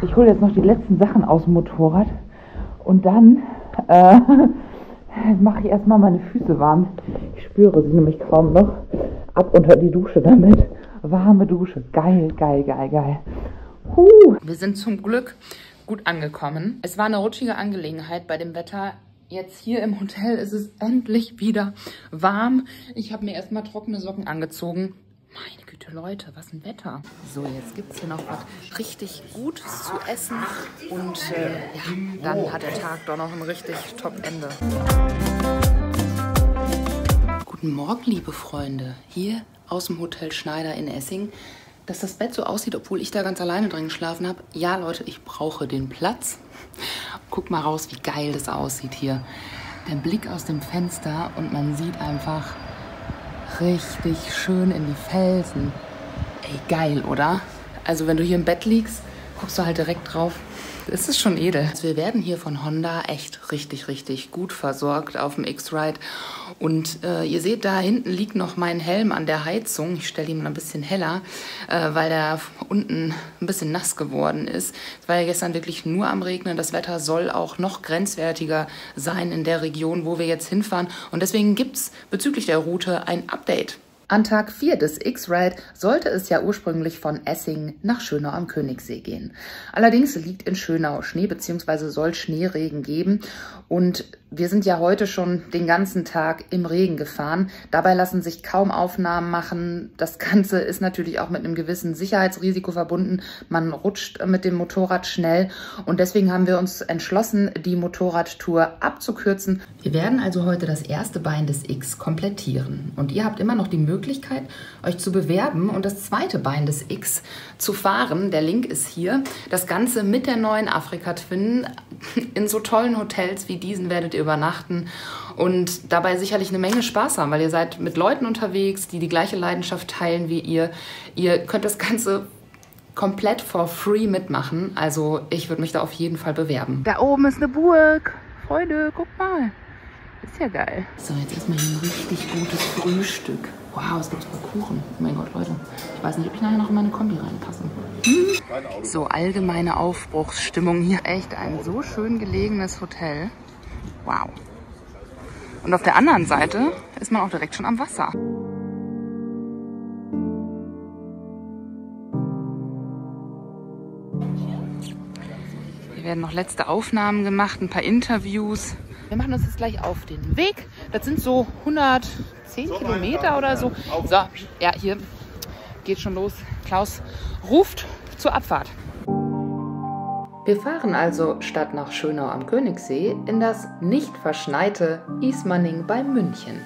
A: Ich hole jetzt noch die letzten Sachen aus dem Motorrad und dann mache ich erstmal meine Füße warm. Ich spüre sie nämlich kaum noch. Ab unter die Dusche damit. Warme Dusche. Geil, geil, geil, geil. Wir sind zum Glück gut angekommen. Es war eine rutschige Angelegenheit bei dem Wetter. Jetzt hier im Hotel ist es endlich wieder warm. Ich habe mir erstmal trockene Socken angezogen. Meine Güte, Leute, was ein Wetter. So, jetzt gibt es hier noch was richtig Gutes zu essen. Und ja, dann hat der Tag doch noch ein richtig Top-Ende. Guten Morgen, liebe Freunde. Hier aus dem Hotel Schneider in Essing. Dass das Bett so aussieht, obwohl ich da ganz alleine drin geschlafen habe. Ja, Leute, ich brauche den Platz. Guck mal raus, wie geil das aussieht hier. Der Blick aus dem Fenster und man sieht einfach richtig schön in die Felsen. Ey, geil, oder? Also wenn du hier im Bett liegst, guckst du halt direkt drauf. Das ist schon edel. Also wir werden hier von Honda echt richtig gut versorgt auf dem X-Ride. Und ihr seht, da hinten liegt noch mein Helm an der Heizung. Ich stelle ihn mal ein bisschen heller, weil der unten ein bisschen nass geworden ist. Es war ja gestern wirklich nur am Regnen. Das Wetter soll auch noch grenzwertiger sein in der Region, wo wir jetzt hinfahren. Und deswegen gibt es bezüglich der Route ein Update. An Tag 4 des X-Ride sollte es ja ursprünglich von Essing nach Schönau am Königssee gehen. Allerdings liegt in Schönau Schnee bzw. soll Schneeregen geben und wir sind ja heute schon den ganzen Tag im Regen gefahren. Dabei lassen sich kaum Aufnahmen machen. Das Ganze ist natürlich auch mit einem gewissen Sicherheitsrisiko verbunden. Man rutscht mit dem Motorrad schnell und deswegen haben wir uns entschlossen, die Motorradtour abzukürzen. Wir werden also heute das erste Bein des X komplettieren und ihr habt immer noch die Möglichkeit, euch zu bewerben und das zweite Bein des X zu fahren. Der Link ist hier. Das Ganze mit der neuen Afrika Twin in so tollen Hotels wie diesen werdet ihr übernachten und dabei sicherlich eine Menge Spaß haben, weil ihr seid mit Leuten unterwegs, die die gleiche Leidenschaft teilen wie ihr. Ihr könnt das Ganze komplett for free mitmachen. Also ich würde mich da auf jeden Fall bewerben. Da oben ist eine Burg. Freunde, guck mal. Ist ja geil. So, jetzt erstmal hier ein richtig gutes Frühstück. Wow, es gibt sogar Kuchen. Oh mein Gott, Leute. Ich weiß nicht, ob ich nachher noch in meine Kombi reinpasse. So, allgemeine Aufbruchsstimmung hier. Echt ein so schön gelegenes Hotel. Wow. Und auf der anderen Seite ist man auch direkt schon am Wasser. Hier werden noch letzte Aufnahmen gemacht, ein paar Interviews. Wir machen uns jetzt gleich auf den Weg. Das sind so 110 Kilometer oder so. So, ja, hier geht schon los. Klaus ruft zur Abfahrt. Wir fahren also statt nach Schönau am Königssee in das nicht verschneite Ismaning bei München.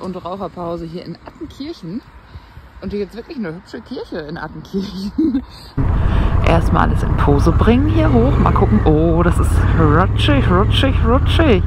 A: und Raucherpause hier in Attenkirchen. Und hier gibt es wirklich eine hübsche Kirche in Attenkirchen. Erstmal alles in Pose bringen hier hoch. Mal gucken. Oh, das ist rutschig, rutschig, rutschig.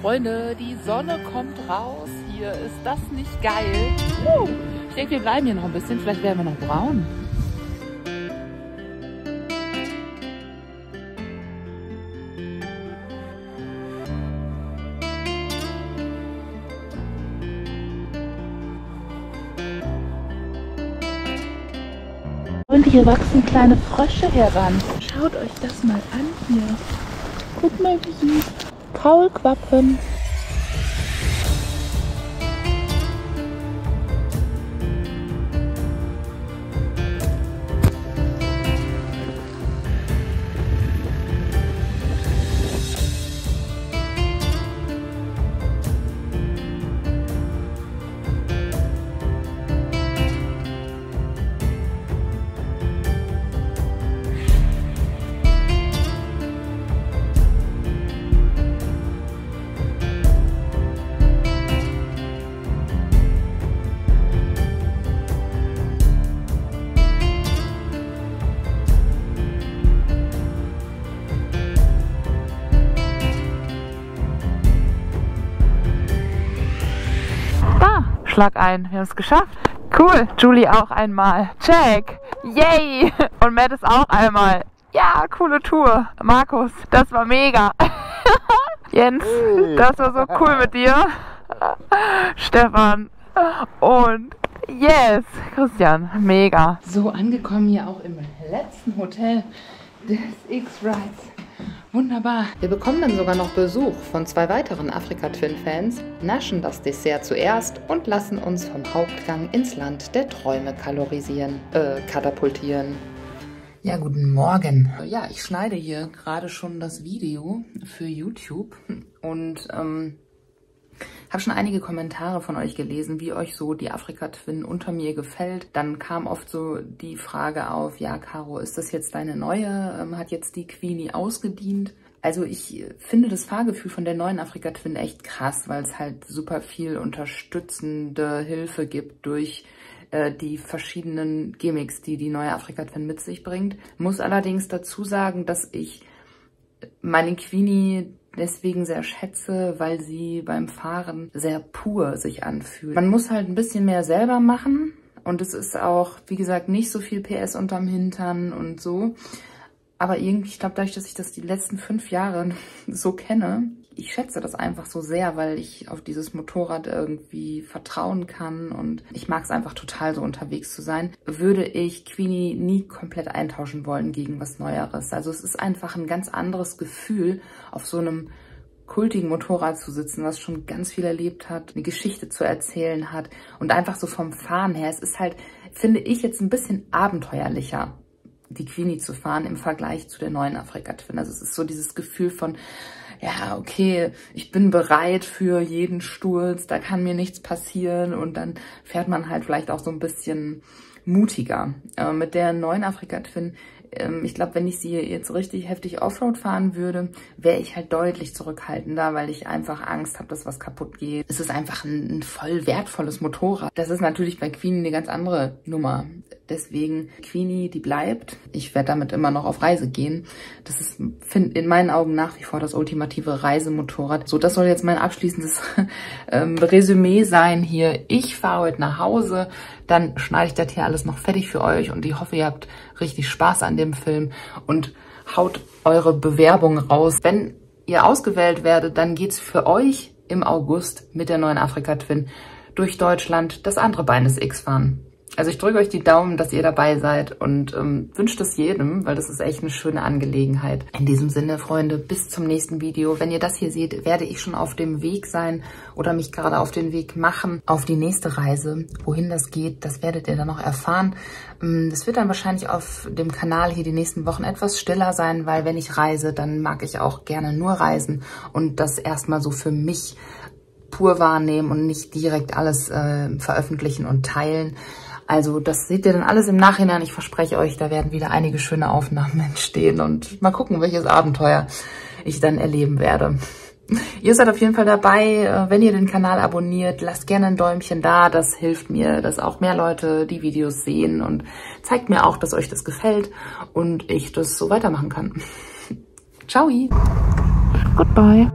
A: Freunde, die Sonne kommt raus. Hier ist das nicht geil. Ich denke, wir bleiben hier noch ein bisschen. Vielleicht werden wir noch braun. Und hier wachsen kleine Frösche heran. Schaut euch das mal an hier. Guck mal, wie süß. Kaulquappen. Schlag ein, wir haben es geschafft. Cool, Julie auch einmal. Check, yay! Und Matt ist auch einmal. Ja, coole Tour. Markus, das war mega. Jens, das war so cool mit dir. Stefan und yes, Christian, mega. So, angekommen hier auch im letzten Hotel des X-Rides. Wunderbar. Wir bekommen dann sogar noch Besuch von 2 weiteren Afrika-Twin-Fans, naschen das Dessert zuerst und lassen uns vom Hauptgang ins Land der Träume katapultieren. Ja, guten Morgen. Ja, ich schneide hier gerade schon das Video für YouTube und habe schon einige Kommentare von euch gelesen, wie euch so die Afrika-Twin unter mir gefällt. Dann kam oft so die Frage auf, ja Caro, ist das jetzt deine neue? Hat jetzt die Queenie ausgedient? Also ich finde das Fahrgefühl von der neuen Afrika-Twin echt krass, weil es halt super viel unterstützende Hilfe gibt durch die verschiedenen Gimmicks, die die neue Afrika-Twin mit sich bringt. Muss allerdings dazu sagen, dass ich meine Queenie deswegen sehr schätze, weil sie beim Fahren sehr pur sich anfühlt. Man muss halt ein bisschen mehr selber machen und es ist auch, wie gesagt, nicht so viel PS unterm Hintern und so. Aber irgendwie, ich glaube, dadurch, dass ich das die letzten 5 Jahre so kenne, ich schätze das einfach so sehr, weil ich auf dieses Motorrad irgendwie vertrauen kann und ich mag es einfach total so unterwegs zu sein, würde ich Queenie nie komplett eintauschen wollen gegen was Neueres. Also es ist einfach ein ganz anderes Gefühl, auf so einem kultigen Motorrad zu sitzen, was schon ganz viel erlebt hat, eine Geschichte zu erzählen hat und einfach so vom Fahren her. Es ist halt, finde ich, jetzt ein bisschen abenteuerlicher, die Queenie zu fahren im Vergleich zu der neuen Afrika-Twin. Also es ist so dieses Gefühl von, ja, okay, ich bin bereit für jeden Sturz, da kann mir nichts passieren und dann fährt man halt vielleicht auch so ein bisschen mutiger. Mit der neuen Afrika-Twin, ich glaube, wenn ich sie jetzt richtig heftig Offroad fahren würde, wäre ich halt deutlich zurückhaltender, weil ich einfach Angst habe, dass was kaputt geht. Es ist einfach ein voll wertvolles Motorrad. Das ist natürlich bei Queenie eine ganz andere Nummer. Deswegen, Queenie, die bleibt. Ich werde damit immer noch auf Reise gehen. Das ist in meinen Augen nach wie vor das ultimative Reisemotorrad. So, das soll jetzt mein abschließendes Resümee sein hier. Ich fahre heute nach Hause, dann schneide ich das hier alles noch fertig für euch und ich hoffe, ihr habt richtig Spaß an dem Film und haut eure Bewerbung raus. Wenn ihr ausgewählt werdet, dann geht's für euch im August mit der neuen Afrika-Twin durch Deutschland das andere Bein des X fahren.
C: Also ich drücke euch die Daumen, dass ihr dabei seid und wünscht es jedem, weil das ist echt eine schöne Angelegenheit. In diesem Sinne, Freunde, bis zum nächsten Video. Wenn ihr das hier seht, werde ich schon auf dem Weg sein oder mich gerade auf den Weg machen auf die nächste Reise. Wohin das geht, das werdet ihr dann noch erfahren. Das wird dann wahrscheinlich auf dem Kanal hier die nächsten Wochen etwas stiller sein, weil wenn ich reise, dann mag ich auch gerne nur reisen und das erstmal so für mich pur wahrnehmen und nicht direkt alles veröffentlichen und teilen. Also das seht ihr dann alles im Nachhinein. Ich verspreche euch, da werden wieder einige schöne Aufnahmen entstehen und mal gucken, welches Abenteuer ich dann erleben werde. Ihr seid auf jeden Fall dabei. Wenn ihr den Kanal abonniert, lasst gerne ein Däumchen da. Das hilft mir, dass auch mehr Leute die Videos sehen und zeigt mir auch, dass euch das gefällt und ich das so weitermachen kann. Ciao!
A: Goodbye.